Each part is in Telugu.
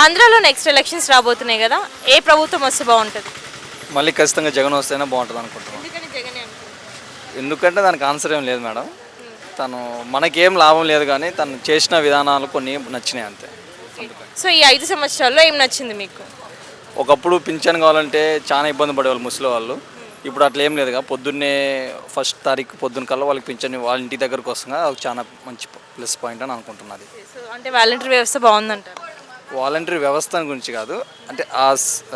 ఆంధ్రాలో నెక్స్ట్ ఎలక్షన్స్ రాబోతున్నాయి కదా, ఏ ప్రభుత్వం వస్తే బాగుంటుంది? మళ్ళీ ఖచ్చితంగా జగన్ వస్తేనే బాగుంటుంది అనుకుంటున్నాను. ఎందుకని జగనే అనుకుంటున్నారు? ఎందుకంటే దానికి ఆన్సర్ ఏం లేదు మేడం. తను మనకేం లాభం లేదు కానీ తను చేసిన విధానాలు కొన్ని నచ్చినాయి అంతే. సో ఈ 5 సంవత్సరాల్లో ఏం నచ్చింది మీకు? ఒకప్పుడు పింఛన్ కావాలంటే చాలా ఇబ్బంది పడేవాళ్ళు ముసలి వాళ్ళు. ఇప్పుడు అట్లా ఏం లేదుగా, పొద్దున్నే ఫస్ట్ తారీఖు పొద్దున్న కల్లా వాళ్ళకి పింఛన్ వాళ్ళ ఇంటి దగ్గరకు వస్తుందిగా, అది చాలా మంచి ప్లస్ పాయింట్ అని అనుకుంటున్నది. సో అంటే వాలంటీర్ వ్యవస్థ బాగుందంటారు. వాలంటరీ వ్యవస్థ గురించి కాదు, అంటే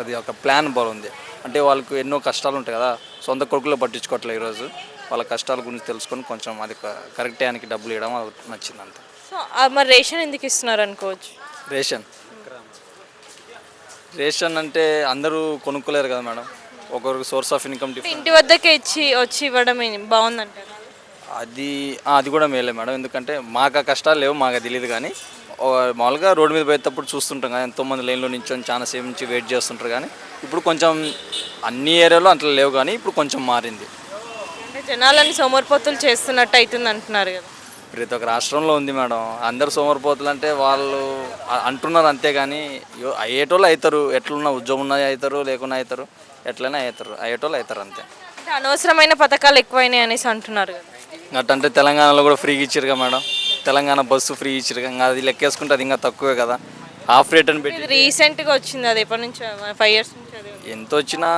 అది ఒక ప్లాన్ బాగుంది. అంటే వాళ్ళకు ఎన్నో కష్టాలు ఉంటాయి కదా, సొంత కొడుకులో పట్టించుకోవట్లేదు. ఈరోజు వాళ్ళ కష్టాల గురించి తెలుసుకొని కొంచెం అది కరెక్ట్ టైంకి డబ్బులు ఇవ్వడం అది నచ్చింది అంతే. సో మరి రేషన్ ఎందుకు ఇస్తున్నారు అనుకోవచ్చు? రేషన్ అంటే అందరూ కొనుక్కోలేరు కదా మేడం, ఒకరికి సోర్స్ ఆఫ్ ఇన్కమ్ డిఫరెంట్. ఇంటి వద్దకే వచ్చి ఇవ్వడం బాగుందంటారు. అది కూడా మేలే మేడం, ఎందుకంటే మాకు ఆ కష్టాలు లేవు, మాకు అది తెలియదు. కానీ మామూలుగా రోడ్డు మీద పోయేటప్పుడు చూస్తుంటాం కానీ ఎంతోమంది లైన్లో నించొని చాలా సేపు నుంచి వెయిట్ చేస్తుంటారు. కానీ ఇప్పుడు కొంచెం అన్ని ఏరియాలో అట్లా లేవు, కానీ ఇప్పుడు కొంచెం మారింది. అంటే జనాలని సోమరిపోతులు చేస్తున్నట్టు అవుతుంది అంటున్నారు కదా. ప్రతి ఒక్క రాష్ట్రంలో ఉంది మేడం. అందరు సోమరిపోతులు అంటే వాళ్ళు అంటున్నారు అంతే. కానీ అయ్యేటోళ్ళు అవుతారు, ఎట్లున్నా ఉద్యోగం ఉన్నా అవుతారు, లేకున్నా అవుతారు, ఎట్లయినా అవుతారు, అయ్యేటోళ్ళు అవుతారు అంతే. అంటే అనవసరమైన పథకాలు ఎక్కువైనాయి అనేసి అంటున్నారు కదా. అట్టంటే తెలంగాణలో కూడా ఫ్రీగా ఇచ్చారుగా మేడం, తెలంగాణ బస్సు ఫ్రీ ఇచ్చారు. ఇంకా అది లెక్కేసుకుంటే అది ఇంకా తక్కువే కదా, హాఫ్ రేట్ అని పెట్టి. రీసెంట్గా వచ్చింది అది, ఎప్పటి నుంచి 5 years నుంచి అది. ఎంత వచ్చినా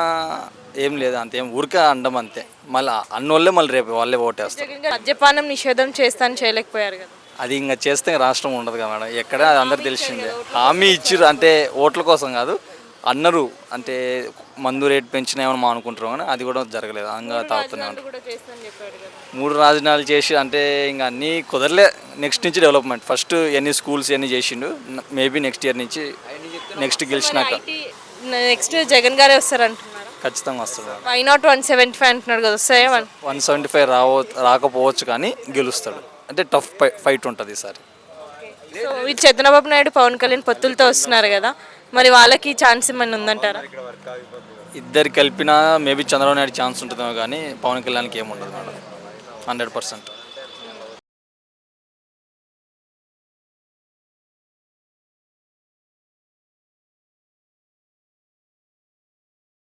ఏం లేదు, అంతేం ఊరికే అండం అంతే. మళ్ళీ అన్నోళ్ళే మళ్ళీ రేపు వాళ్ళే ఓటేస్తారు. మద్యపానం నిషేధం చేస్తాను చేయలేకపోయారు కదా. అది ఇంకా చేస్తే రాష్ట్రం ఉండదు కదా మేడం, ఎక్కడ అది అందరు తెలిసిందే. హామీ ఇచ్చిర్రు అంటే ఓట్ల కోసం కాదు అన్నారు, అంటే మందు రేటు పెంచినామని మా అనుకుంటారు. కానీ అది కూడా జరగలేదు, అంగా తాగుతూనే ఉంటారు. 3 రాజధానులు చేసి అంటే ఇంకా అన్నీ కుదరలే. నెక్స్ట్ నుంచి డెవలప్మెంట్, ఫస్ట్ ఎన్ని స్కూల్స్ ఎన్ని చేసిండు, మేబీ నెక్స్ట్ ఇయర్ నుంచి నెక్స్ట్ గెలిచినాక నెక్స్ట్ జగన్ గారే వస్తారు అంటున్నారు. ఖచ్చితంగా వస్తుంది. వై నాట్ 175 అంటున్నాడు కదా, వస్తాయా? 175 రాకపోవచ్చు కానీ గెలుస్తాడు. అంటే టఫ్ ఫైట్ ఉంటుంది ఈసారి. సో ఈ చంద్రబాబు నాయుడు పవన్ కళ్యాణ్ పొత్తులతో వస్తున్నారు కదా, మరి వాళ్ళకి ఛాన్స్ ఏమైనా ఉందంటారా? ఇద్దరు కలిపినా మేబీ చంద్రబాబు నాయుడు ఛాన్స్ ఉంటుందేమో, కానీ పవన్ కళ్యాణ్కి ఏముండదు మేడం, 100%.